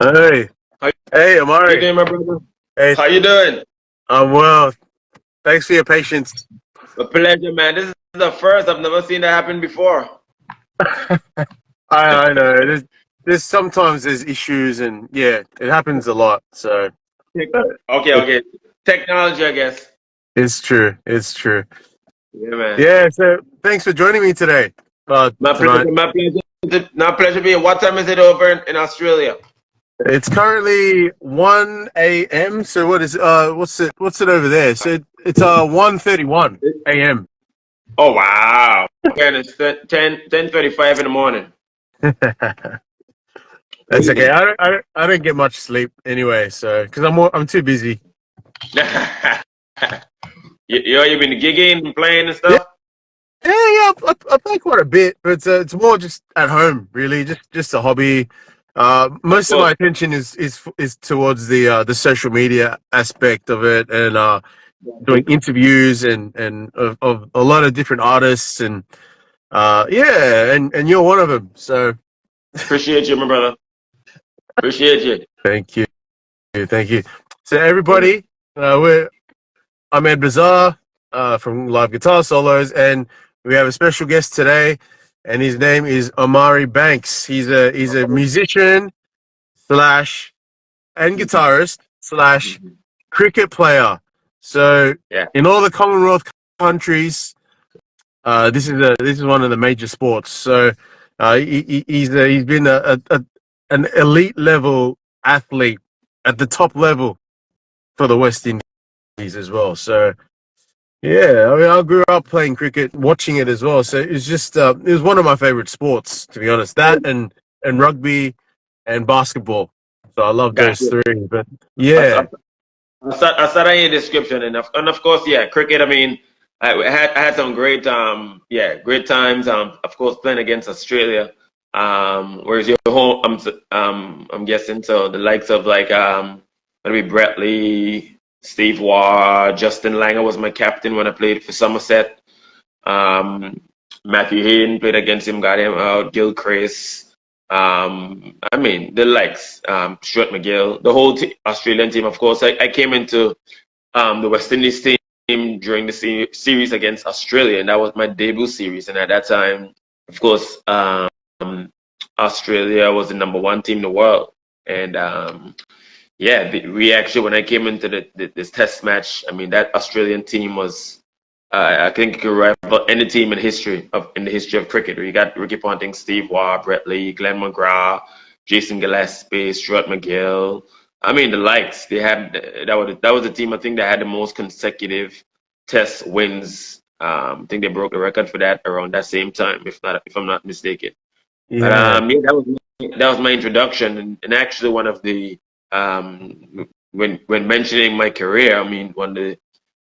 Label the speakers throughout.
Speaker 1: Hey,
Speaker 2: How
Speaker 1: hey,
Speaker 2: you
Speaker 1: Omari.
Speaker 2: doing, my brother?
Speaker 1: Hey,
Speaker 2: How you doing?
Speaker 1: I'm well. Thanks for your patience.
Speaker 2: A pleasure, man. This is the first. I've never seen that happen before.
Speaker 1: I know. There's sometimes there's issues, and yeah, it happens a lot. So
Speaker 2: Tech-
Speaker 1: uh,
Speaker 2: Okay,
Speaker 1: it,
Speaker 2: okay. Technology, I guess.
Speaker 1: it's true. It's true.
Speaker 2: Yeah, man.
Speaker 1: Yeah. So thanks for joining me today.
Speaker 2: My
Speaker 1: Tonight.
Speaker 2: pleasure. My pleasure. My pleasure being. What time is it over in Australia?
Speaker 1: It's currently 1 a.m. So what's it over there? So it's 1:31 a.m.
Speaker 2: Oh, wow. Okay, and it's 10:35 in the morning.
Speaker 1: That's okay.
Speaker 2: Crazy.
Speaker 1: I don't get much sleep anyway. So because I'm too busy.
Speaker 2: You've been gigging, playing and
Speaker 1: Yeah.
Speaker 2: stuff?
Speaker 1: Yeah, yeah, I play quite a bit, but it's more just at home, really, just a hobby.
Speaker 2: Of
Speaker 1: Most of my
Speaker 2: course.
Speaker 1: attention is towards the social media aspect of it, and doing interviews and of a lot of different artists, and yeah, and you're one of them. So
Speaker 2: Appreciate you, my brother. Appreciate you.
Speaker 1: thank you, thank you. So
Speaker 2: Yeah, man.
Speaker 1: everybody, I'm Ed Bazaar from Live Guitar Solos, and we have a special guest today, and his name is Omari Banks. He's a musician slash and guitarist slash cricket player. So
Speaker 2: Yeah.
Speaker 1: in all the Commonwealth countries, this is one of the major sports. So he's been an elite level athlete at the top level for the West Indies as well. So yeah, I mean, I grew up playing cricket, watching it as well. So it was one of my favorite sports, to be honest. That and rugby and basketball. So I love those
Speaker 2: Gotcha.
Speaker 1: three. But
Speaker 2: I, I,
Speaker 1: yeah,
Speaker 2: I saw that in your description, and of course, yeah, cricket. I mean, I had some great great times. Of course, playing against Australia. Whereas your home, I'm guessing so the likes of like maybe Brett Lee, Steve Waugh, Justin Langer was my captain when I played for Somerset. Um, Matthew Hayden played against him, got him out. Gil Chris. I mean, the likes, Stuart McGill, the whole Australian team, of course. I came into the West Indies team during the series against Australia, and that was my debut series. And at that time, of course, Australia was the number one team in the world. And yeah, we actually, when I came into this test match, I mean, that Australian team was, I think, it could rival any team in the history of cricket. We got Ricky Ponting, Steve Waugh, Brett Lee, Glenn McGrath, Jason Gillespie, Stuart McGill. I mean, the likes they had. That was the team I think that had the most consecutive test wins. I think they broke the record for that around that same time, if I'm not mistaken. But
Speaker 1: yeah.
Speaker 2: yeah, that was my introduction, and actually one of the when mentioning my career, I mean one of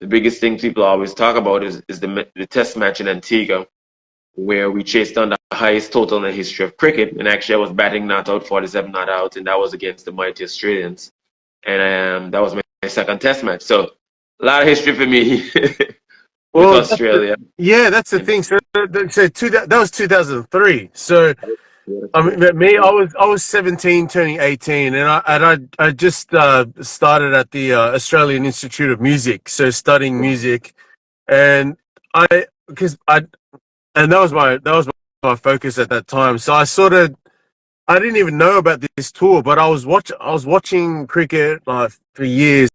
Speaker 2: the biggest things people always talk about is the test match in Antigua where we chased down the highest total in the history of cricket, and actually I was batting not out, 47 not out, and that was against the mighty Australians, and that was my second test match. So a lot of history for me with
Speaker 1: Well,
Speaker 2: Australia.
Speaker 1: that's the thing. That was 2003. So I mean, I was 17, turning 18, and I just started at the Australian Institute of Music, so studying music, and I because I and that was my focus at that time. So I didn't even know about this tour, but I was watching cricket for years,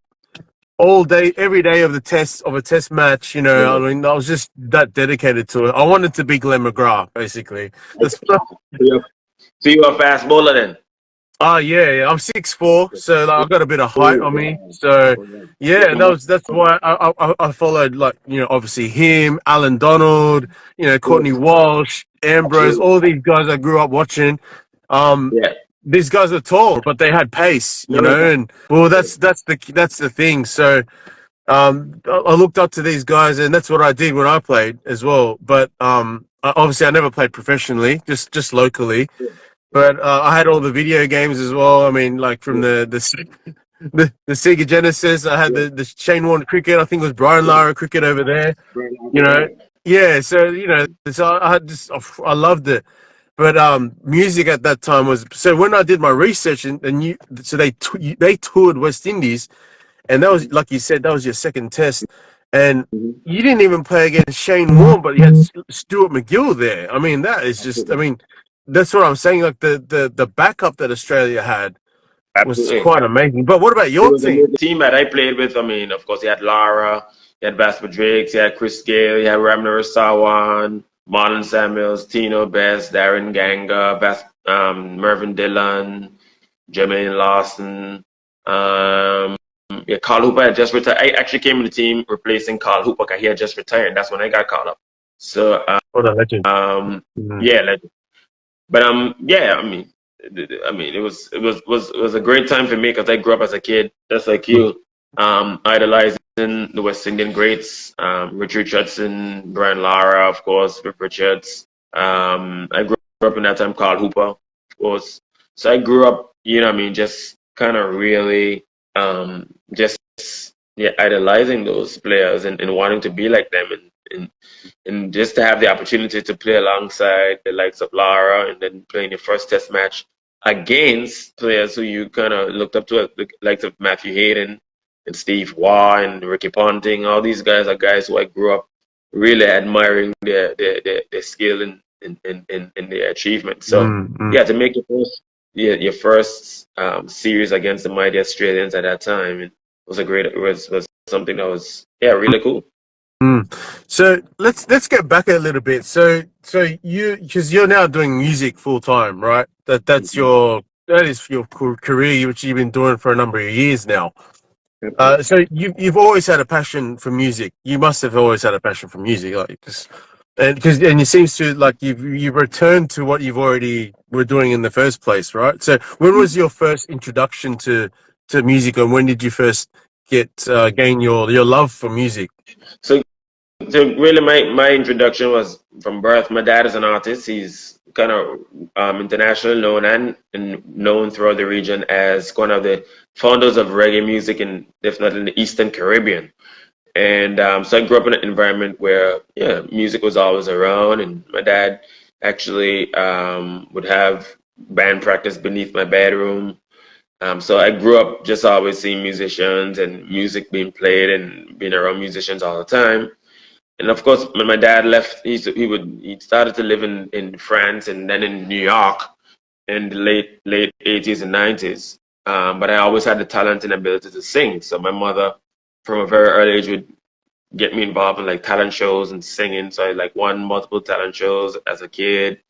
Speaker 1: all day, every day of a test match. I mean, I was just that dedicated to it. I wanted to be Glenn McGrath, basically. That's
Speaker 2: So you're a fast bowler then?
Speaker 1: Oh yeah, yeah. I'm 6'4", so like, I've got a bit of height
Speaker 2: Oh
Speaker 1: on me.
Speaker 2: wow!
Speaker 1: So
Speaker 2: Oh,
Speaker 1: yeah, that's why I followed, like, obviously him, Alan Donald, Courtney Walsh, Ambrose, all these guys I grew up watching. Um,
Speaker 2: yeah.
Speaker 1: these guys are tall, but they had pace, and well, that's the thing. So I looked up to these guys, and that's what I did when I played as well. But obviously I never played professionally, just locally. But I had all the video games as well. I mean, like from the Sega Genesis, I had the Shane Warne cricket. I think it was Brian Lara cricket over there. You know, yeah. So I loved it. but music at that time was, so when I did my research so they toured West Indies, and that was, like you said, that was your second test, and you didn't even play against Shane Warne, but you had Stuart McGill there. I mean, that is just, I mean, that's what I'm saying. Like the backup that Australia had was
Speaker 2: Absolutely.
Speaker 1: quite amazing. But what about
Speaker 2: It
Speaker 1: your
Speaker 2: was a
Speaker 1: team?
Speaker 2: team that I played with. I mean, of course, you had Lara, you had Vasper Drakes, you had Chris Gale, you had Ramner Sawan, Marlon Samuels, Tino Best, Darren Ganga, Mervyn Dillon, Jermaine Lawson. Yeah, Carl Hooper had just retired. I actually came in the team replacing Carl Hooper because he had just retired. That's when I got called up. So,
Speaker 1: What a legend. Mm.
Speaker 2: yeah, legend. But yeah, I mean, it was a great time for me because I grew up as a kid, just like you, idolizing the West Indian greats, Richard Judson, Brian Lara, of course, Vic Richards. I grew up in that time called Hooper, of course. So I grew up, you know, what I mean, just kind of really, just yeah, idolizing those players and wanting to be like them and just to have the opportunity to play alongside the likes of Lara and then playing your first test match against players who you kind of looked up to, the likes of Matthew Hayden and Steve Waugh and Ricky Ponting. All these guys are guys who I grew up really admiring their skill and their achievement. So yeah, to make your first series against the mighty Australians at that time, it was something that was really cool.
Speaker 1: Mm. So let's get back a little bit. So because you're now doing music full time, right? That is your career, which you've been doing for a number of years now. So you've always had a passion for music. You must have always had a passion for music, like and it seems to, like, you've returned to what you've already were doing in the first place, right? So when was your first introduction to music, and when did you first gain your love for music?
Speaker 2: So really, my introduction was from birth. My dad is an artist. He's kind of internationally known and known throughout the region as one of the founders of reggae music, and definitely in the Eastern Caribbean. And so I grew up in an environment where music was always around, and my dad actually would have band practice beneath my bedroom. So I grew up just always seeing musicians and music being played and being around musicians all the time. And of course, when my dad left, he started to live in France and then in New York in the late 80s and 90s. But I always had the talent and ability to sing. So my mother, from a very early age, would get me involved in like talent shows and singing. So I like won multiple talent shows as a kid,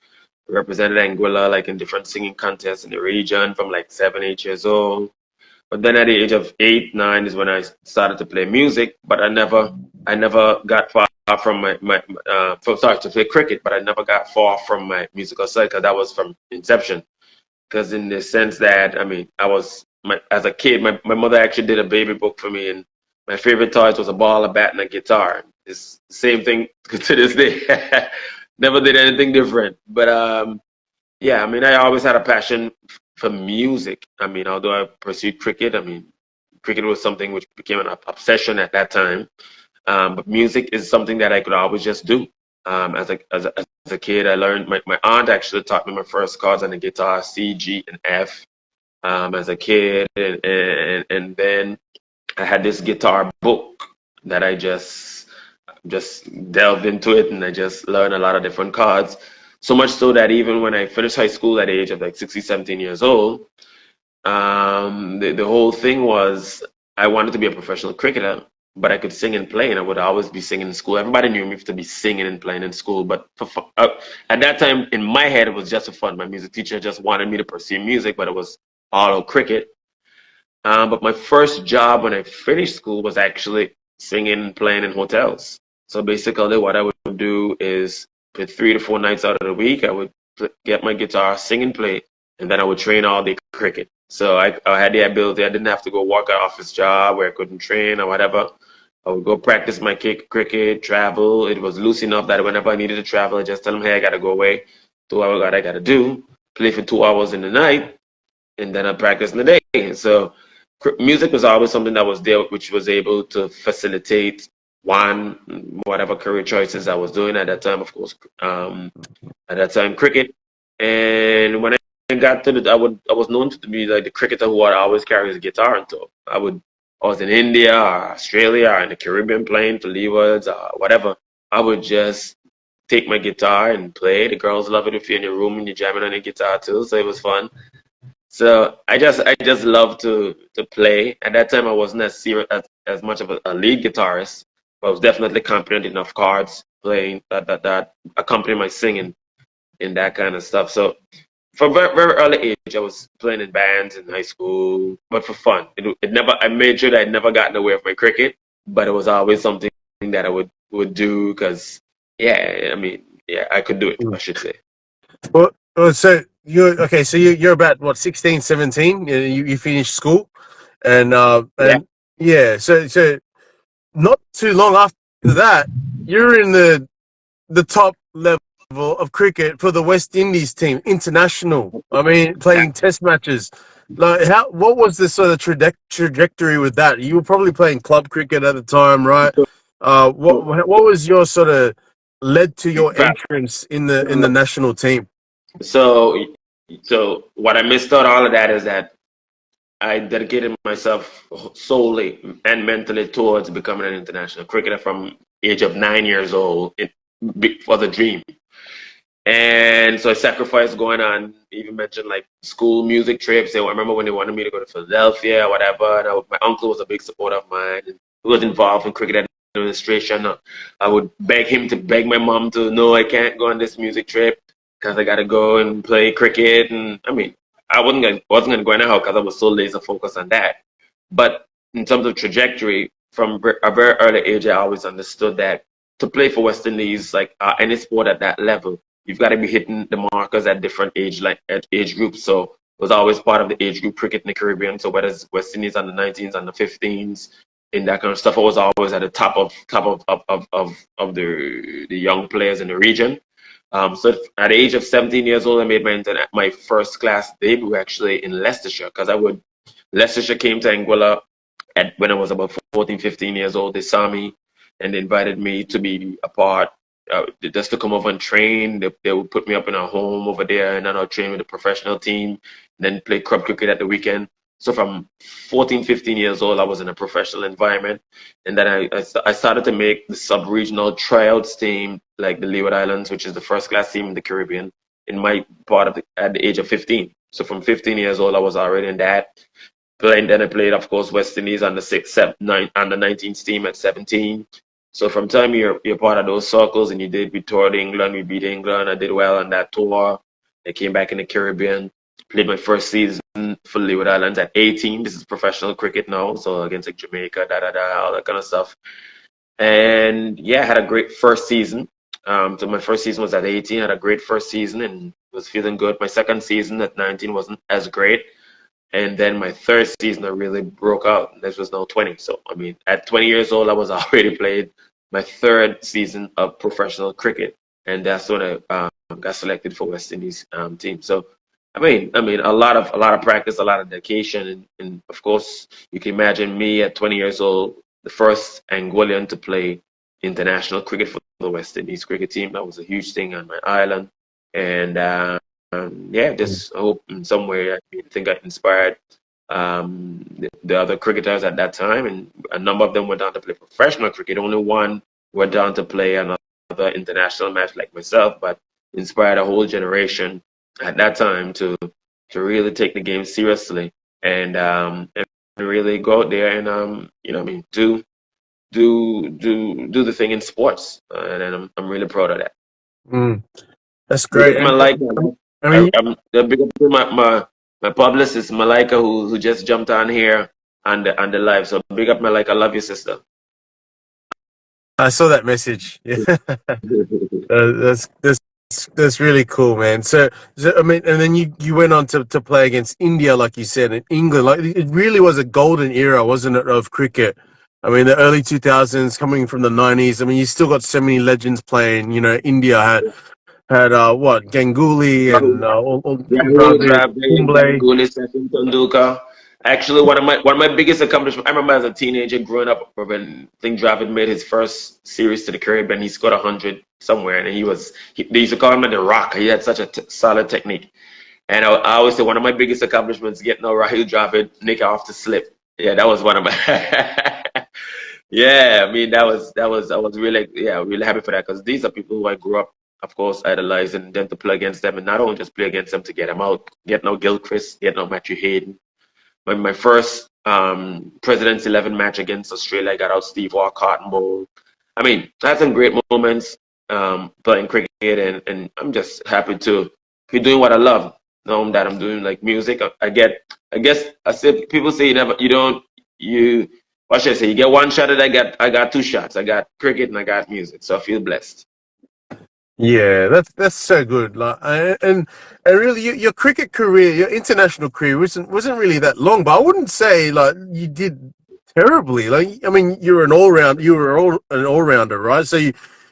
Speaker 2: represented Anguilla like in different singing contests in the region from like 7, 8 years old. But then at the age of 8, 9 is when I started to play music. But I never got far from to play cricket. But I never got far from my musical side because that was from inception. Because in the sense that, I mean, as a kid, my mother actually did a baby book for me, and my favorite toys was a ball, a bat, and a guitar. It's the same thing to this day. Never did anything different. But yeah, I mean, I always had a passion for music. I mean, although I pursued cricket, I mean, cricket was something which became an obsession at that time. But music is something that I could always just do. As a kid, I learned, my aunt actually taught me my first chords on the guitar, C, G, and F, as a kid. And then I had this guitar book that I just delved into it, and I just learned a lot of different chords. So much so that even when I finished high school at the age of like 16, 17 years old, the whole thing was I wanted to be a professional cricketer, but I could sing and play, and I would always be singing in school. Everybody knew me to be singing and playing in school, but at that time, in my head, it was just for fun. My music teacher just wanted me to pursue music, but it was all cricket. But my first job when I finished school was actually singing and playing in hotels. So basically, what I would do is, for 3 to 4 nights out of the week, I would get my guitar, sing and play, and then I would train all day cricket. So I had the ability. I didn't have to go work an office job where I couldn't train or whatever. I would go practice my cricket, travel. It was loose enough that whenever I needed to travel, I just tell them, hey, I got to go away, do what I got to do, play for 2 hours in the night, and then I practice in the day. So music was always something that was there, which was able to facilitate whatever career choices I was doing at that time. Of course, at that time, cricket, And when I got to the, I was known to be like the cricketer who would always carry his guitar and tour. I was in India or Australia or in the Caribbean playing to leewards or whatever. I would just take my guitar and play. The girls love it if you're in your room and you're jamming on the guitar too, so it was fun. So I just love to play. At that time, I wasn't as serious as much of a lead guitarist, but I was definitely competent enough cards playing that accompany my singing and that kind of stuff. So from very early age, I was playing in bands in high school, but for fun. It never. I made sure that I'd never gotten away from my cricket, but it was always something that I would do because yeah, I mean yeah, I could do it. I should say.
Speaker 1: Well, so you're okay. So you're about what 16, 17. You finished school,
Speaker 2: Yeah.
Speaker 1: and yeah. So not too long after that, you're in the top level of cricket for the West Indies team, international. I mean, playing test matches. Like, what was the sort of trajectory with that? You were probably playing club cricket at the time, right? What was your sort of led to your entrance in the national team?
Speaker 2: So, so what I missed out all of that is that I dedicated myself solely and mentally towards becoming an international cricketer from age of 9 years old. It was a dream, and so I sacrificed going on. Even mentioned like school music trips. I remember when they wanted me to go to Philadelphia or whatever. And my uncle was a big supporter of mine. And he was involved in cricket administration. I would beg him to beg my mom to no, I can't go on this music trip because I got to go and play cricket. And I mean, I wasn't gonna go anyhow because I was so laser focused on that. But in terms of trajectory, from a very early age, I always understood that to play for West Indies, like any sport at that level, you've got to be hitting the markers at different at age groups. So it was always part of the age group cricket in the Caribbean. So whether it's West Indies under 19s, under 15s, in that kind of stuff, I was always at the top of the young players in the region. So at the age of 17 years old, I made my first class debut actually in Leicestershire because Leicestershire came to Anguilla when I was about 14, 15 years old. They saw me and they invited me to be a part, just to come over and train. They would put me up in a home over there and then I'll train with a professional team, then play club cricket at the weekend. So from 14, 15 years old, I was in a professional environment. And then I started to make the sub-regional tryouts team, like the Leeward Islands, which is the first class team in the Caribbean, in my part of at the age of 15. So from 15 years old, I was already in that. Then I played, of course, West Indies on the 6, 7, 9, and the 19th team at 17. So from time you're part of those circles, and we toured England, we beat England. I did well on that tour. I came back in the Caribbean, played my first season for Leeward Islands at 18. This is professional cricket now, so against like Jamaica, all that kind of stuff. And yeah, I had a great first season. So my first season was at 18. I had a great first season and was feeling good. My second season at 19 wasn't as great. And then my third season, I really broke out. This was now 20. So, I mean, at 20 years old, I was already played my third season of professional cricket. And that's when I got selected for West Indies team. So, I mean, a lot of practice, a lot of dedication. And of course, you can imagine me at 20 years old, the first Angolan to play international cricket for the West Indies cricket team. That was a huge thing on my island. And yeah, just I hope in some way I think I inspired the other cricketers at that time, and a number of them went on to play professional cricket. Only one went on to play another international match like myself, but inspired a whole generation at that time to really take the game seriously and really go out there and you know what I mean do the thing in sports, and I'm really proud of that.
Speaker 1: That's great.
Speaker 2: I'm big up to my publicist Malika who just jumped on here on the live. So big up Malika, I love you, sister.
Speaker 1: I saw that message. Yeah, that's really cool, man. So I mean, and then you went on to play against India, like you said, in England. Like it really was a golden era, wasn't it, of cricket? I mean, the early 2000s, coming from the 90s. I mean, you still got so many legends playing. You know, India had what Ganguly and
Speaker 2: Ganguly, Sachin Tendulkar. Actually, one of my biggest accomplishments. I remember as a teenager growing up when Dravid made his first series to the Caribbean, he scored 100 somewhere, and they used to call him the Rock. He had such a solid technique. And I always say one of my biggest accomplishments getting a Rahil Dravid Nick off the slip. Yeah, that was one of my. Yeah, I mean I was really really happy for that because these are people who I grew up, of course, idolizing, and then to play against them, and not only just play against them to get them out, getting out Gilchrist, getting out Matthew Hayden. My first President's 11 match against Australia, I got out Steve Walcott and Bowl. I mean, I had some great moments playing cricket, and I'm just happy to be doing what I love. Knowing that I'm doing like music, I guess I said people say you what should I say? You get one shot at I got two shots. I got cricket and I got music, so I feel blessed.
Speaker 1: Yeah, that's so good. Like, and really, your cricket career, your international career, wasn't really that long. But I wouldn't say like you did terribly. Like, I mean, you were an all rounder, right? So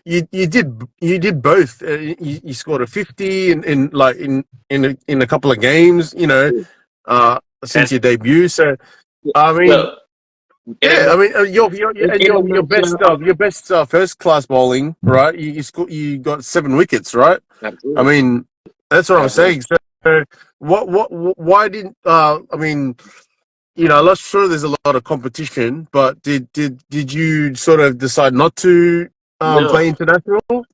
Speaker 1: you did both. You scored a 50 in a couple of games. Since
Speaker 2: And
Speaker 1: your debut. So I mean.
Speaker 2: well, in
Speaker 1: Yeah, I
Speaker 2: a
Speaker 1: mean, your best first class bowling, right? You got 7 wickets, right? I
Speaker 2: absolutely,
Speaker 1: mean, that's what I'm
Speaker 2: absolutely.
Speaker 1: saying. So, why didn't I mean, I'm not sure there's a lot of competition, but did you sort of decide not to play
Speaker 2: No,
Speaker 1: international?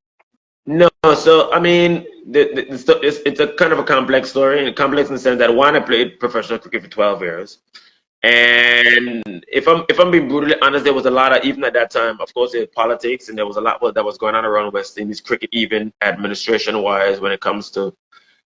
Speaker 2: no. So I mean, it's a kind of a complex story, and complex in the sense that one, I played professional cricket for 12 years. And if I'm being brutally honest, there was a lot of, even at that time, of course, there was politics, and there was a lot that was going on around West Indies cricket, even administration wise, when it comes to,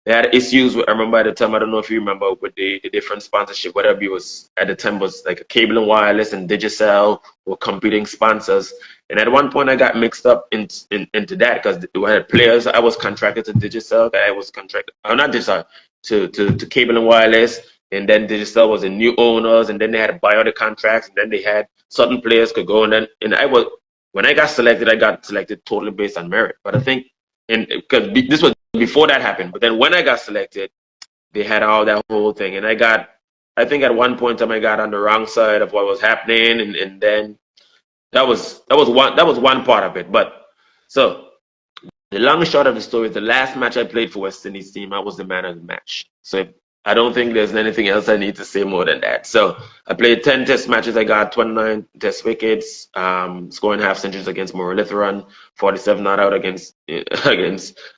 Speaker 2: they had issues with, I remember at the time, I don't know if you remember, with the different sponsorship, whatever it was at the time, was like a cable and wireless and Digicel were competing sponsors. And at one point I got mixed up into that because we had players, I was contracted to Digicel, that I was contracted, I'm not Digicel, to cable and wireless. And then Digicel was the new owners, and then they had to buy out the contracts, and then they had certain players could go, and then, and when I got selected totally based on merit. But I think, and because this was before that happened, but then when I got selected, they had all that whole thing, and I think at one point in time I got on the wrong side of what was happening, and then that was one part of it. But so the long and short of the story is the last match I played for West Indies team, I was the man of the match. So I don't think there's anything else I need to say more than that. So I played 10 test matches. I got 29 test wickets, scoring half centuries against Muralitharan, 47 not out against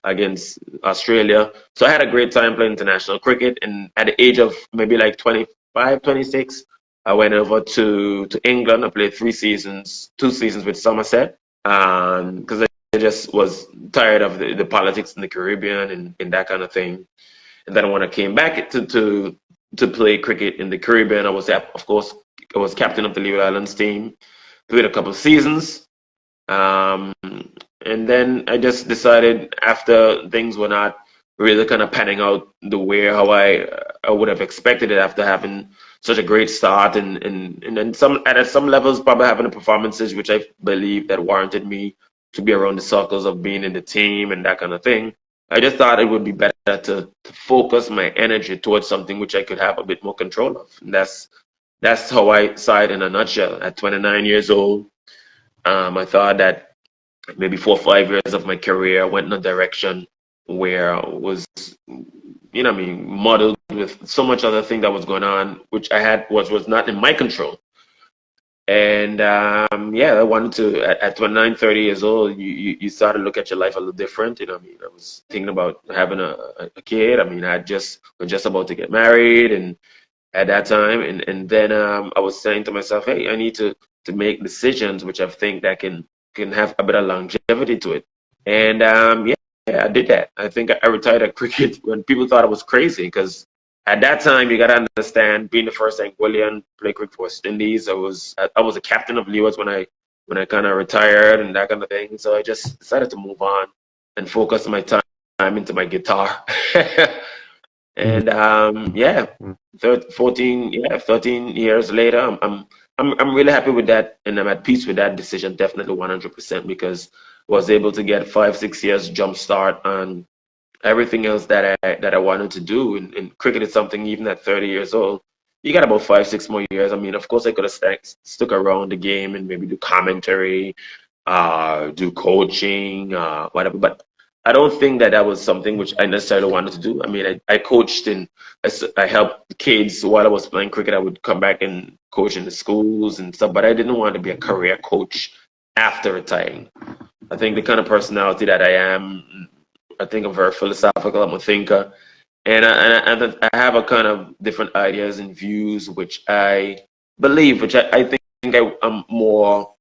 Speaker 2: against Australia. So I had a great time playing international cricket. And at the age of maybe like 25, 26, I went over to England. I played 3 seasons, 2 seasons with Somerset, because I just was tired of the politics in the Caribbean and that kind of thing. And then when I came back to play cricket in the Caribbean, of course, I was captain of the Leeward Islands team. Played a couple of seasons, and then I just decided after things were not really kind of panning out the way how I would have expected it after having such a great start, and then at some levels probably having the performances which I believe that warranted me to be around the circles of being in the team and that kind of thing. I just thought it would be better to focus my energy towards something which I could have a bit more control of. And that's how I saw it in a nutshell. At 29 years old, I thought that maybe 4 or 5 years of my career went in a direction where I was, I mean, muddled with so much other thing that was going on, which was not in my control. And I wanted to, at 29, 30 years old, you start to look at your life a little different. I mean, I was thinking about having a kid. I mean, was just about to get married, and at that time, and then I was saying to myself, hey, I need to make decisions which I think that can have a bit of longevity to it. And I did that. I think I retired at cricket when people thought I was crazy, because at that time, you gotta understand, being the first Anguillian play cricket for West Indies, I was a captain of Leewards when I kind of retired and that kind of thing. So I just decided to move on and focus my time into my guitar. And 13 years later, I'm really happy with that, and I'm at peace with that decision, definitely 100%, because I was able to get 5, 6 years jump start on everything else that I wanted to do. And cricket is something, even at 30 years old, you got about 5, 6 more years. I mean, of course, I could have stuck around the game and maybe do commentary, do coaching, whatever. But I don't think that that was something which I necessarily wanted to do. I mean, I coached and I helped kids while I was playing cricket. I would come back and coach in the schools and stuff, but I didn't want to be a career coach after retiring. I think the kind of personality that I am, I think I'm very philosophical. I'm a thinker, and I have a kind of different ideas and views which I believe, which I think I'm more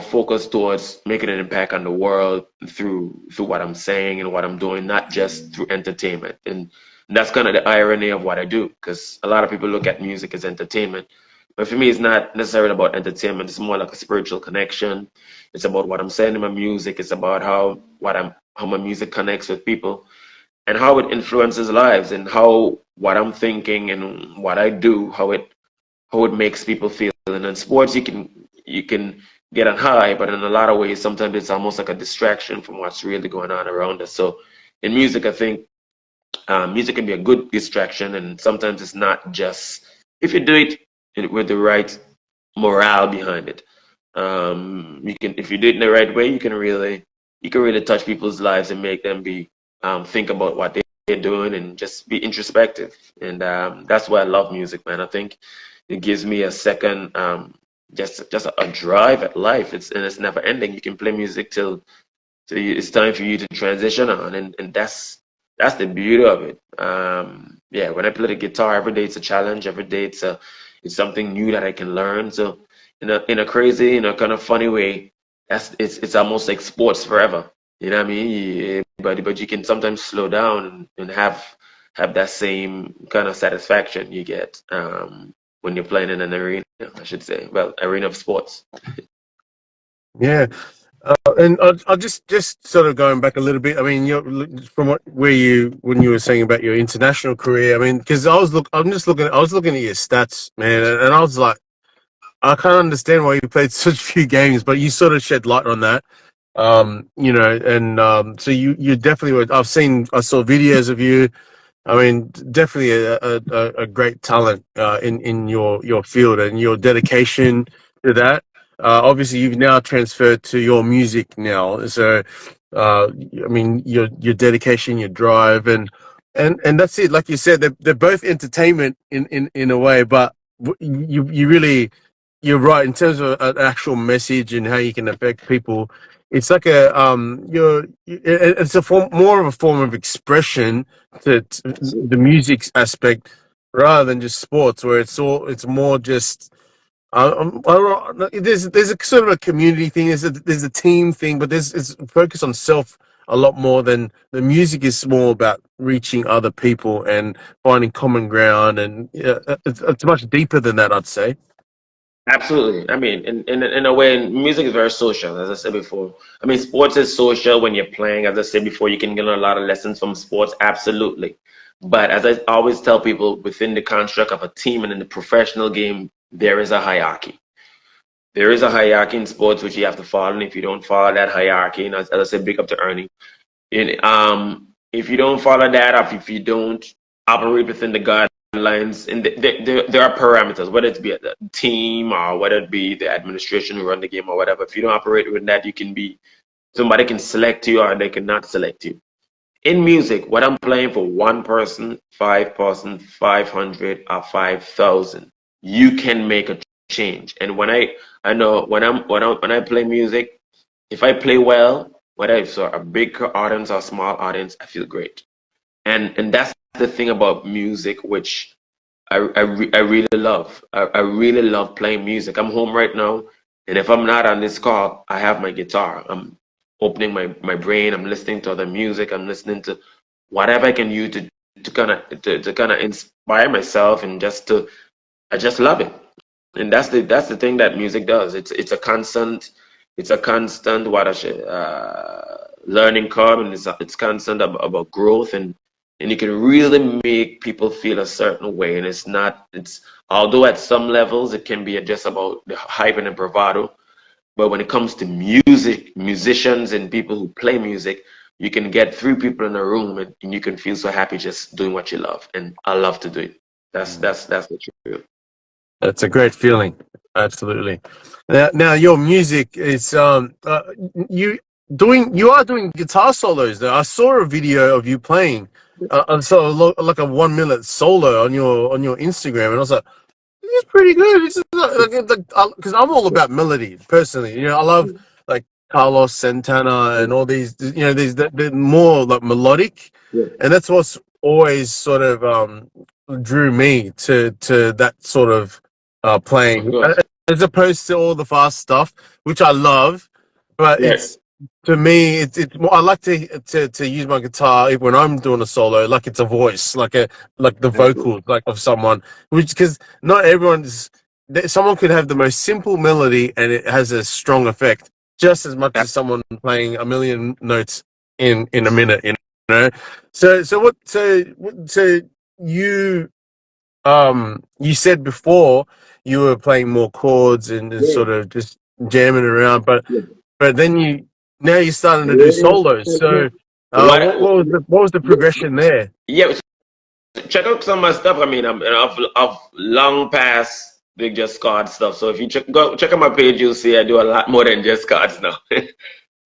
Speaker 2: focused towards making an impact on the world through what I'm saying and what I'm doing, not just through entertainment. And that's kind of the irony of what I do, because a lot of people look at music as entertainment, but for me, it's not necessarily about entertainment. It's more like a spiritual connection. It's about what I'm saying in my music. It's about how my music connects with people and how it influences lives, and how what I'm thinking and what I do, how it makes people feel. And in sports, you can get on high, but in a lot of ways, sometimes it's almost like a distraction from what's really going on around us. So in music, I think music can be a good distraction, and sometimes it's not just if you do it with the right morale behind it. You can, if you do it in the right way, you can really touch people's lives and make them be think about what they're doing and just be introspective. And that's why I love music, man. I think it gives me a second just a drive at life. It's never ending. You can play music till it's time for you to transition on, and that's the beauty of it. Yeah, when I play the guitar, every day it's a challenge. Every day it's something new that I can learn. So in a crazy, kind of funny way, it's almost like sports forever. You know what I mean? But you can sometimes slow down and have that same kind of satisfaction you get when you're playing in an arena, I should say. Well, arena of sports.
Speaker 1: Yeah. And I'll just sort of going back a little bit. I mean, from where when you were saying about your international career. I mean, because I was looking at your stats, man, and I was like, I can't understand why you played such few games, but you sort of shed light on that. And so you definitely were. I saw videos of you. I mean, definitely a great talent in your field, and your dedication to that. Obviously, you've now transferred to your music now, so I mean, your dedication, your drive, and that's it. Like you said, they're both entertainment in a way, but you really, you're right in terms of an actual message and how you can affect people. It's like it's a form, more of a form of expression to the music aspect rather than just sports, where it's more just there's a sort of a community thing, there's a team thing, but it's focused on self a lot more than the music is more about reaching other people and finding common ground, and it's much deeper than that, I'd say.
Speaker 2: Absolutely. I mean, in a way, music is very social, as I said before. I mean, sports is social when you're playing. As I said before, you can get a lot of lessons from sports, absolutely. But as I always tell people, within the construct of a team and in the professional game, there is a hierarchy. There is a hierarchy in sports which you have to follow, and if you don't follow that hierarchy, and as I said, big up to Ernie. If you don't follow that, or if you don't operate within the guidelines, and there are parameters, whether it be a team or whether it be the administration who run the game or whatever. If you don't operate with that, somebody can select you or they cannot select you. In music, what I'm playing for one person, 5 person, 500 or 5,000, you can make a change. And I know when I play music, if I play well, whether it's a big audience or a small audience, I feel great. And that's the thing about music, which I really love. I really love playing music. I'm home right now, and if I'm not on this call, I have my guitar. I'm opening my brain. I'm listening to other music. I'm listening to whatever I can use to kind of inspire myself, and I just love it. And that's the thing that music does. It's a constant what I say, learning curve, and it's constant about growth, and you can really make people feel a certain way. And it's although at some levels it can be just about the hype and the bravado, but when it comes to musicians and people who play music, you can get three people in a room, and you can feel so happy just doing what you love. And I love to do it. That's the truth.
Speaker 1: It's a great feeling. Absolutely. Now your music is you you are doing guitar solos though. I saw a video of you playing. I saw like a 1 minute solo on your Instagram, and I was like, it's pretty good. It's like because I'm all about melody personally. You know, I love like Carlos Santana and all these. You know, they're more like melodic,
Speaker 2: Yeah,
Speaker 1: and that's what's always sort of drew me to that sort of
Speaker 2: of
Speaker 1: playing,
Speaker 2: course.
Speaker 1: as opposed to all the fast stuff, which I love. But
Speaker 2: Yeah,
Speaker 1: it's to me, it's more. I like to use my guitar when I'm doing a solo, like it's a voice, like the
Speaker 2: absolutely.
Speaker 1: vocals, like of someone. Which because not everyone's. Someone could have the most simple melody and it has a strong effect, just as much as someone playing a million notes in a minute. You know. So you you said before you were playing more chords and
Speaker 2: Yeah,
Speaker 1: sort of just jamming around,
Speaker 2: yeah.
Speaker 1: but then now you're starting to do
Speaker 2: Yeah.
Speaker 1: solos. So
Speaker 2: What?
Speaker 1: what was the progression there?
Speaker 2: Yeah, check out some of my stuff. I mean, I've long past the just chord stuff. So if you check out my page, you'll see I do a lot more than just chords now.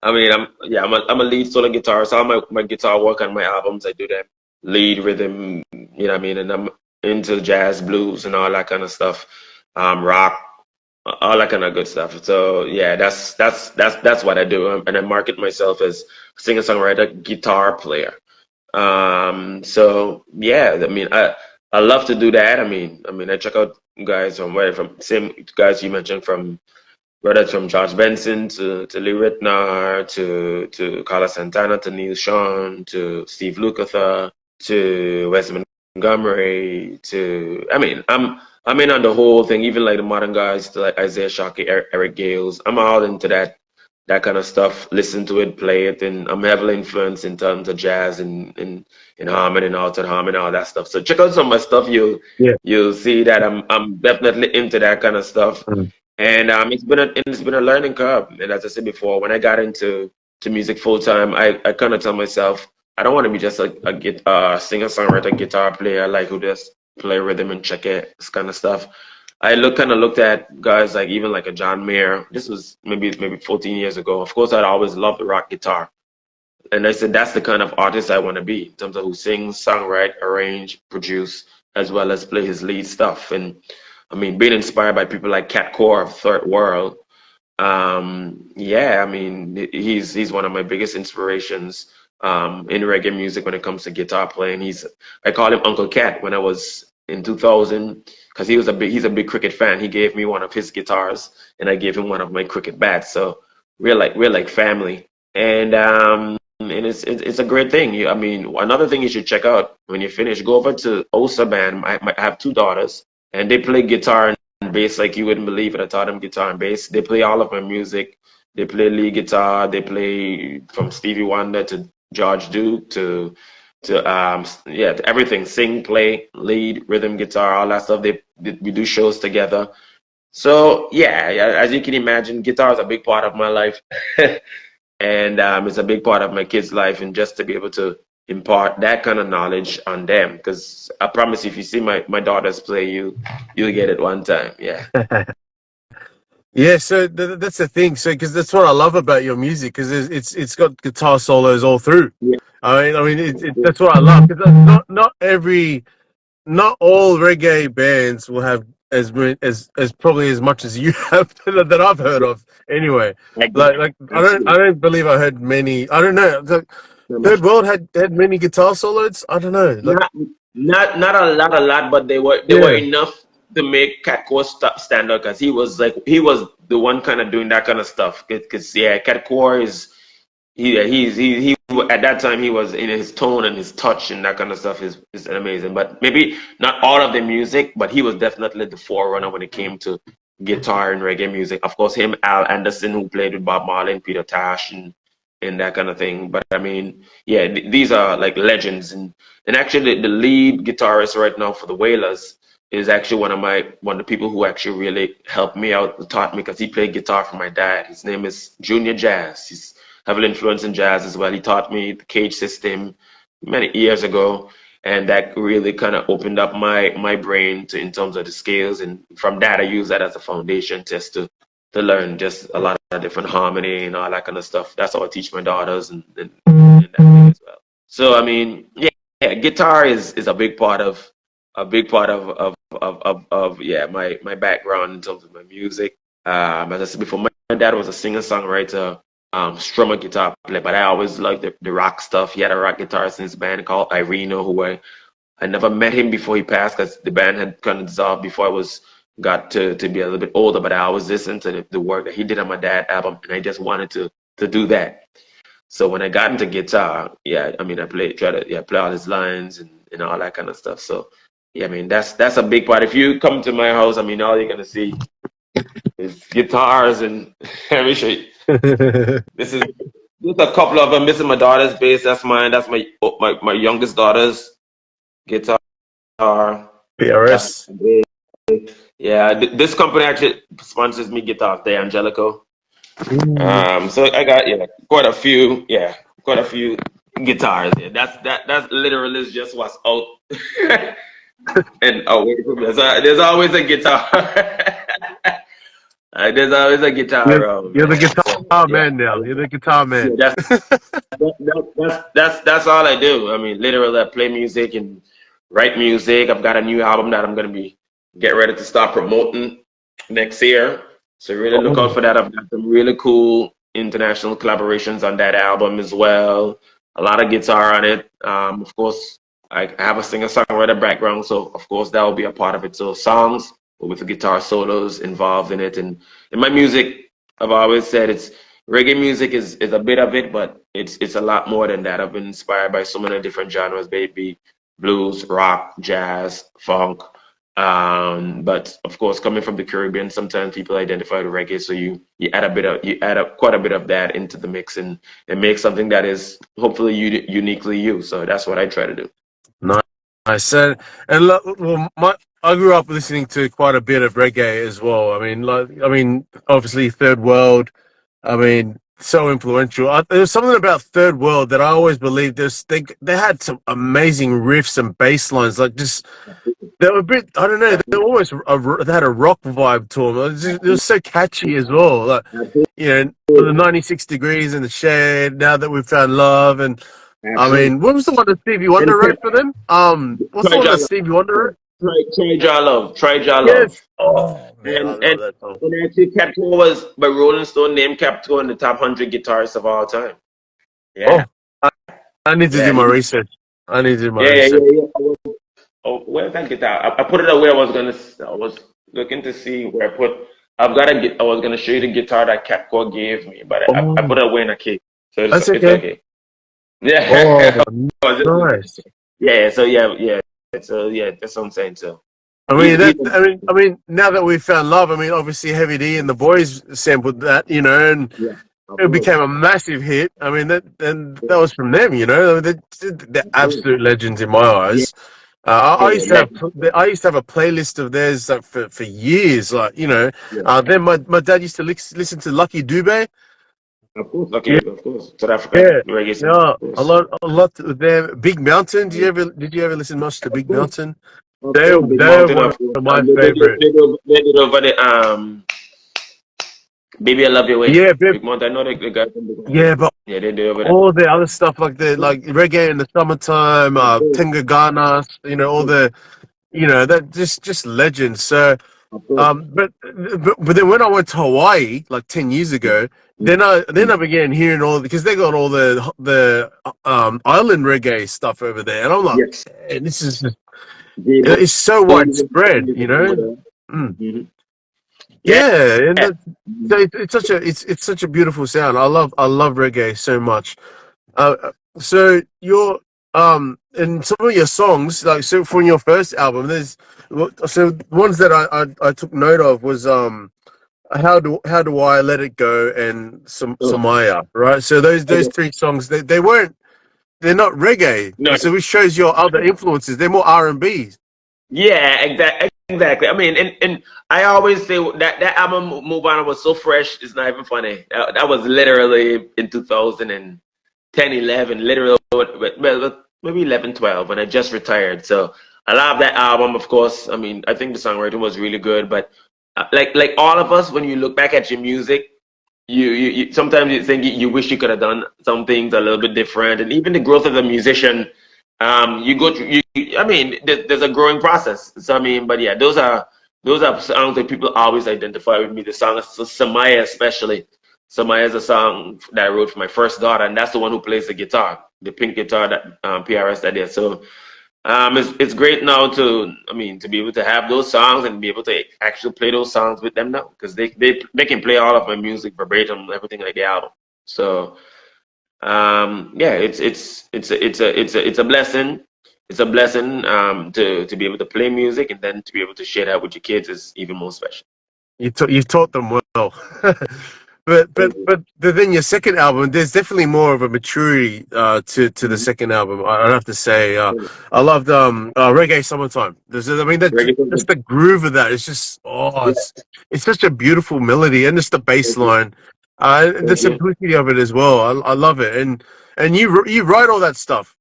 Speaker 2: I mean, I'm a lead solo guitarist. All my guitar work on my albums, I do them lead rhythm. You know what I mean? And I'm into jazz, blues, and all that kind of stuff. Rock, all that kind of good stuff. So yeah, that's what I do. And I market myself as singer songwriter, guitar player. So yeah, I mean, I love to do that. I check out guys from where from same guys you mentioned from whether it's from Josh Benson to Lee Ritenour to Carlos Santana to Neil Sean to Steve Lukather to Wes Montgomery to I'm in on the whole thing, even like the modern guys to like Isaiah Shockey, Eric Gales. I'm all into that kind of stuff, listen to it, play it, and I'm heavily influenced in terms of jazz and harmony and altered harmony and all that stuff. So check out some of my stuff.
Speaker 1: Yeah.
Speaker 2: You'll see that I'm definitely into that kind of stuff.
Speaker 1: Mm.
Speaker 2: And it's been a learning curve. And as I said before, when I got into music full time, I kind of tell myself I don't want to be just a singer songwriter guitar player like who just play rhythm and check it, this kind of stuff. I looked at guys like even like a John Mayer. This was maybe 14 years ago. Of course, I'd always loved the rock guitar, and I said that's the kind of artist I want to be in terms of who sings, songwrite, arrange, produce, as well as play his lead stuff. And I mean, being inspired by people like Cat Core of Third World. Yeah, I mean, he's one of my biggest inspirations in reggae music when it comes to guitar playing. I call him Uncle Cat when I was in 2000 because he's a big cricket fan. He gave me one of his guitars and I gave him one of my cricket bats. So we're like family. And it's a great thing. I mean, another thing you should check out when you finish, go over to Osa Band. I have two daughters and they play guitar and bass like you wouldn't believe it. I taught them guitar and bass. They play all of my music. They play lead guitar. They play from Stevie Wonder to George Duke to everything. Sing, play, lead, rhythm, guitar, all that stuff. We do shows together. So yeah, as you can imagine, guitar is a big part of my life, and it's a big part of my kids' life. And just to be able to impart that kind of knowledge on them, because I promise you, if you see my daughters play, you'll get it one time. Yeah.
Speaker 1: Yeah, so that's the thing. So because that's what I love about your music, because it's got guitar solos all through.
Speaker 2: Yeah.
Speaker 1: I mean, that's what I love. Because not all reggae bands will have as probably as much as you have that I've heard of. Anyway, like
Speaker 2: Absolutely.
Speaker 1: I don't believe I heard many. I don't know. The Third World had many guitar solos. I don't know. Like
Speaker 2: Not not a lot, but they were
Speaker 1: yeah,
Speaker 2: enough to make Catcore stand out because he was the one kind of doing that kind of stuff. Because yeah, Catcore is he at that time he was in his tone and his touch and that kind of stuff is amazing. But maybe not all of the music, but he was definitely the forerunner when it came to guitar and reggae music. Of course, him, Al Anderson, who played with Bob Marley and Peter Tosh and that kind of thing. But I mean, yeah, these are like legends. And actually, the lead guitarist right now for the Wailers is actually one of the people who actually really helped me out, taught me because he played guitar for my dad. His name is Junior Jazz. He's heavily influenced in jazz as well. He taught me the cage system many years ago. and that really kind of opened up my brain to in terms of the scales, and from that I use that as a foundation just to learn just a lot of different harmony and all that kind of stuff. That's how I teach my daughters and that thing as well. So I mean, yeah, guitar is a big part of yeah, my background in terms of my music. As I said before, my dad was a singer songwriter, strummer, guitar player, but I always liked the rock stuff. He had a rock guitarist in his band called Irino, who I never met him before he passed because the band had kind of dissolved before I got to be a little bit older. But I always listened to the work that he did on my dad's album, and I just wanted to do that. So when I got into guitar, yeah, I mean, I play all his lines and all that kind of stuff. So yeah, I mean, that's a big part. If you come to my house, I mean, all you're gonna see is guitars and every shit. This is just a couple of them. This is my daughter's bass. That's mine. That's my youngest daughter's guitar.
Speaker 1: PRS.
Speaker 2: Yeah, this company actually sponsors me guitars, the Angelico. So I got quite a few guitars. Yeah, that's literally just what's out. And there's always a guitar. There's always a guitar around.
Speaker 1: You're the guitar man now. You're the guitar man.
Speaker 2: Yeah, that's all I do. I mean, literally, I play music and write music. I've got a new album that I'm gonna be get ready to start promoting next year. So really look out for that. I've got some really cool international collaborations on that album as well. A lot of guitar on it. Of course, I have a singer-songwriter background, so of course that will be a part of it. So songs with the guitar solos involved in it. And in my music, I've always said reggae music is a bit of it, but it's a lot more than that. I've been inspired by so many different genres, baby, blues, rock, jazz, funk. But of course, coming from the Caribbean, sometimes people identify with reggae, so you add quite a bit of that into the mix and make something that is hopefully uniquely you. So that's what I try to do.
Speaker 1: Nice. And I grew up listening to quite a bit of reggae as well. I mean, obviously Third World. I mean, so influential. There's something about Third World that I always believed they had some amazing riffs and bass lines, like just. They were a bit, I don't know, they had a rock vibe to them. It was so catchy as well. Like, the 96 Degrees in the Shade, Now That We've Found Love. And I mean, what was the one that Stevie Wonder wrote for them? What's the one that Stevie Wonder wrote?
Speaker 2: Try Jah Love.
Speaker 1: Yes. Oh, man, I love that song.
Speaker 2: And actually, Capto was, by Rolling Stone, named Capto in the top 100 guitarists of all time. Yeah.
Speaker 1: Oh, I need to do my research. Research.
Speaker 2: Yeah. Oh, where's that guitar? I put it away. I was looking to see where I put. I was gonna show you the guitar that Capco gave me, but I put it away in a case. So it's okay. Yeah.
Speaker 1: Oh, nice.
Speaker 2: Yeah. So yeah. So yeah, that's what I'm saying. So.
Speaker 1: I mean, now that we've found love, I mean, obviously Heavy D and the Boys sampled that, and it became a massive hit. I mean, that was from them, they're absolute legends in my eyes. I used to have a playlist of theirs for years, Then my dad used to listen to Lucky Dube.
Speaker 2: Of course. South African reggae.
Speaker 1: Yeah, a lot of them. Big Mountain. Did you ever listen much to Big Mountain? They're one of my favorite.
Speaker 2: They did over the Baby I Love Your Way.
Speaker 1: Yeah,
Speaker 2: Big Mountain. I know the guy from the.
Speaker 1: Yeah, but
Speaker 2: they did over there.
Speaker 1: All the other stuff like Reggae in the Summertime, Tenga Ghana, all the, that just legends. So, but then when I went to Hawaii like 10 years ago, then I began hearing because they got all the island reggae stuff over there, and I'm like, man, this is it's so widespread, Mm. Yeah, and it's such a beautiful sound. I love reggae so much. So your and some of your songs, from your first album, ones that I took note of was how do I Let It Go and Samaya, right? So those three songs, they're not reggae.
Speaker 2: No.
Speaker 1: So it shows your other influences. They're more R&B.
Speaker 2: Yeah, exactly. I mean, and I always say that album Move On was so fresh. It's not even funny. That was literally in 2010, 11. Literally, maybe 11, 12 when I just retired. So I love that album, of course. I mean, I think the songwriting was really good, but like all of us, when you look back at your music, you sometimes you think you wish you could have done some things a little bit different, and even the growth of the musician, you go through. I mean, there's a growing process. So I mean, but yeah, those are songs that people always identify with me. The song so Samaya especially. Samaya is a song that I wrote for my first daughter, and that's the one who plays the guitar, the pink guitar that PRS that did. So it's great now to be able to have those songs and be able to actually play those songs with them now because they can play all of my music verbatim, everything like the album. So yeah, it's a blessing. It's a blessing to be able to play music and then to be able to share that with your kids is even more special.
Speaker 1: You've taught them well. But then your second album, there's definitely more of a maturity to the second album. I'd have to say. I loved Reggae Summertime. I mean just the groove of that. It's just it's such a beautiful melody and just the bass line, the simplicity of it as well. I love it, and you write all that stuff.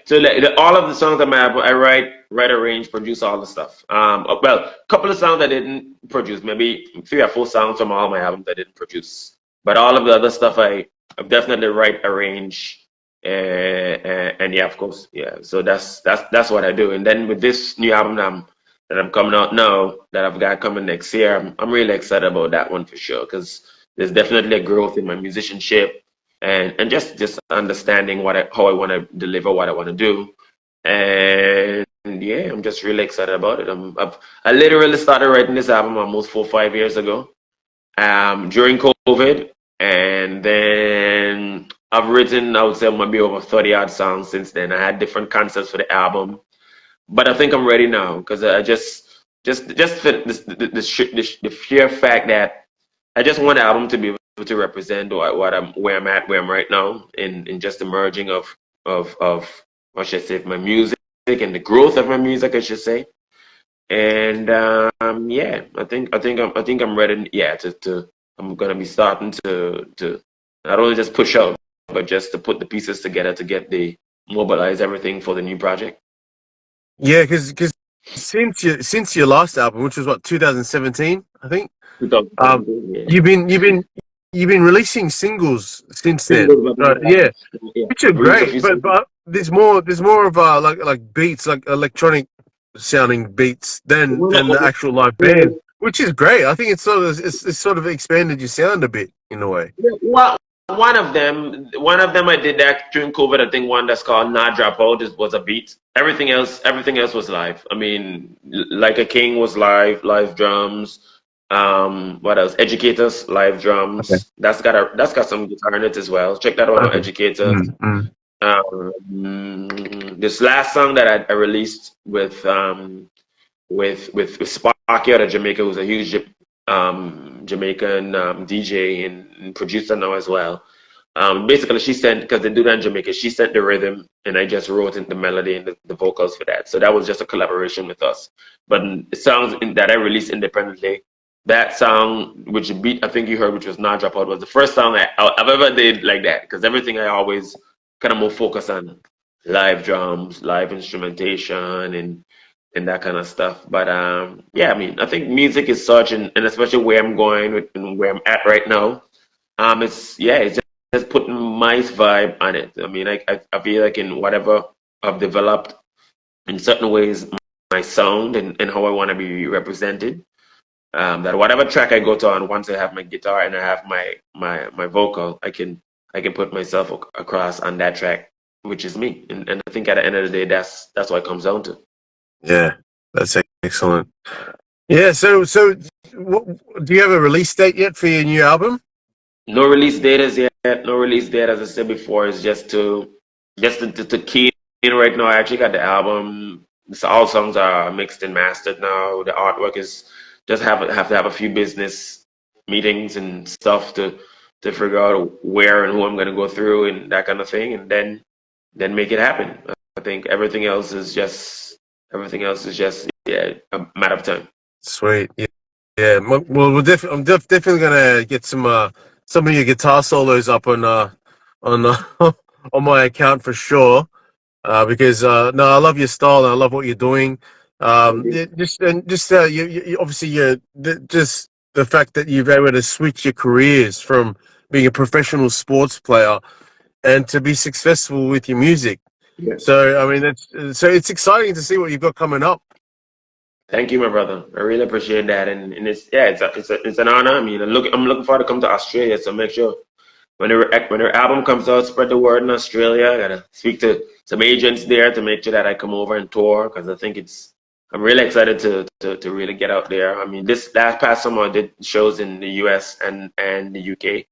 Speaker 2: So all of the songs on my album, I write, arrange, produce all the stuff. Well, a couple of songs I didn't produce, maybe 3 or 4 songs from all my albums I didn't produce. But all of the other stuff I definitely write, arrange, and yeah, of course, yeah. So that's what I do. And then with this new album that I'm coming out now, that I've got coming next year, I'm really excited about that one for sure because there's definitely a growth in my musicianship and just understanding how I want to deliver what I want to do. And yeah, I'm just really excited about it. I literally started writing this album almost 4 or 5 years ago, during COVID, and then I've written, I would say, maybe over 30 odd songs since then. I had different concepts for the album, but I think I'm ready now because I just for the sheer fact that I just want the album to be able to represent where I'm at, where I'm right now, in just the merging of what should I say, my music and the growth of my music, I should say. And yeah, I think I'm ready. Yeah, I'm gonna be starting to not only just push out, but just to put the pieces together to get the mobilize everything for the new project.
Speaker 1: Yeah, because since your last album, which was what 2017, I think,
Speaker 2: 2017, yeah.
Speaker 1: you've been releasing singles since then.
Speaker 2: Singles,
Speaker 1: Yeah,
Speaker 2: yeah.
Speaker 1: which are great, but there's more of like beats, like electronic sounding beats than the actual live band, which is great. I think it's sort of expanded your sound a bit in a way.
Speaker 2: Well, one of them I did that during COVID. I think one that's called "Not Drop Out" was a beat. Everything else was live. I mean, Like a King was live drums. What else? Educators, live drums.
Speaker 1: Okay.
Speaker 2: That's got some guitar in it as well. Check that out on
Speaker 1: Okay.
Speaker 2: Educators. This last song that I released with Sparky out of Jamaica, who's a huge Jamaican DJ and producer now as well. Basically, she sent, because they do that in Jamaica, she sent the rhythm, and I just wrote in the melody and the vocals for that. So that was just a collaboration with us. But the songs that I released independently, that song, which beat I think you heard, which was Not Drop Out, was the first song I've ever did like that. Because everything I always kind of more focus on live drums, live instrumentation, and that kind of stuff. But yeah, I mean, I think music is such, and especially where I'm going with, and where I'm at right now. It's just putting my vibe on it. I mean, I feel like in whatever I've developed in certain ways, my sound and how I want to be represented. That whatever track I go to on, once I have my guitar and I have my vocal, I can put myself across on that track, which is me. And I think at the end of the day, that's what it comes down to.
Speaker 1: Yeah, that's excellent. Yeah, so do you have a release date yet for your new album?
Speaker 2: No release date as yet. No release date, as I said before. It's just to key in right now. I actually got the album. So all songs are mixed and mastered now. The artwork is just have to have a few business meetings and stuff to figure out where and who I'm gonna go through and that kind of thing, and then make it happen. I think everything else is just yeah, a matter of time.
Speaker 1: Sweet. Yeah. Well, I'm definitely gonna get some of your guitar solos up on on my account for sure. because no, I love your style and I love what you're doing.
Speaker 2: Thank you.
Speaker 1: Obviously just the fact that you've able to switch your careers from being a professional sports player and to be successful with your music.
Speaker 2: Yeah.
Speaker 1: So I mean, it's exciting to see what you've got coming up.
Speaker 2: Thank you, my brother. I really appreciate that, and it's an honor. I mean, I'm looking forward to come to Australia. So make sure when their album comes out, spread the word in Australia. I gotta speak to some agents there to make sure that I come over and tour because I think I'm really excited to really get out there. I mean, this last past summer I did shows in the US and the UK,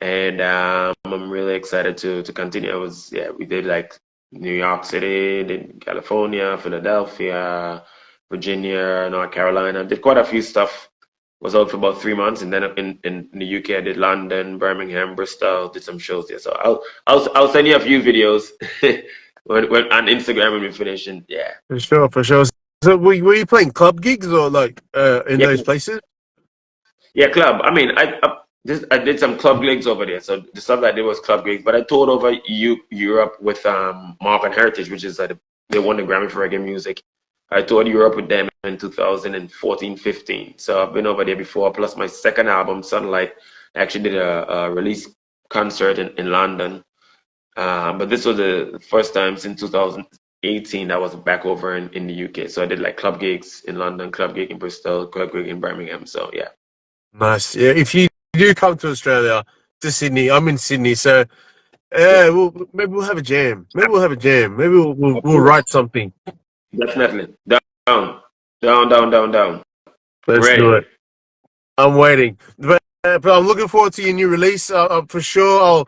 Speaker 2: and I'm really excited to continue. We did like New York City, did California, Philadelphia, Virginia, North Carolina. Did quite a few stuff. Was out for about 3 months, and then in the UK I did London, Birmingham, Bristol. Did some shows there. So I'll send you a few videos when on Instagram when we finish. And yeah,
Speaker 1: For sure, for sure. So were you playing club gigs or like in
Speaker 2: yeah,
Speaker 1: those places?
Speaker 2: yeah, club. I mean, I did some club gigs over there. So the stuff I did was club gigs, but I toured over Europe with Mark and Heritage, which is they won the Grammy for reggae music. I toured Europe with them in 2014-15. So I've been over there before. Plus my second album, Sunlight, I actually did a release concert in London. But this was the first time since 2018 I was back over in the UK. So I did like club gigs in London, club gig in Bristol, club gig in Birmingham. So yeah.
Speaker 1: Nice. Yeah. If you do come to Australia, to Sydney, I'm in Sydney, so
Speaker 2: Yeah.
Speaker 1: maybe we'll have a jam. Maybe we'll have a jam. Maybe
Speaker 2: Of
Speaker 1: we'll
Speaker 2: course.
Speaker 1: write something.
Speaker 2: Definitely. Down. Down, down, down, down.
Speaker 1: Let's do
Speaker 2: Ready.
Speaker 1: it. I'm waiting, but I'm looking forward to your new release. For sure,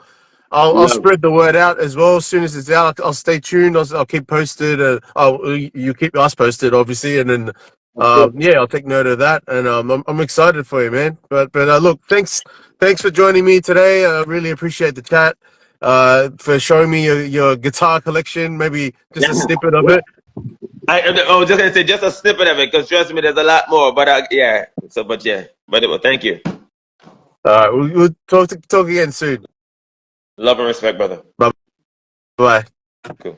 Speaker 1: I'll
Speaker 2: Love.
Speaker 1: spread the word out as well. As soon as it's out, I'll stay tuned. I'll keep posted. You keep us posted, obviously, and then
Speaker 2: Of course.
Speaker 1: yeah, I'll take note of that. And I'm excited for you, man. But look, thanks for joining me today. I really appreciate the chat. For showing me your guitar collection, maybe just a snippet of
Speaker 2: Well,
Speaker 1: it.
Speaker 2: I was just gonna say just a snippet of it, because trust me, there's a lot more. But yeah. So, but yeah. But well, thank you.
Speaker 1: We'll talk again soon.
Speaker 2: Love and respect, brother.
Speaker 1: Bye bye.
Speaker 2: Cool.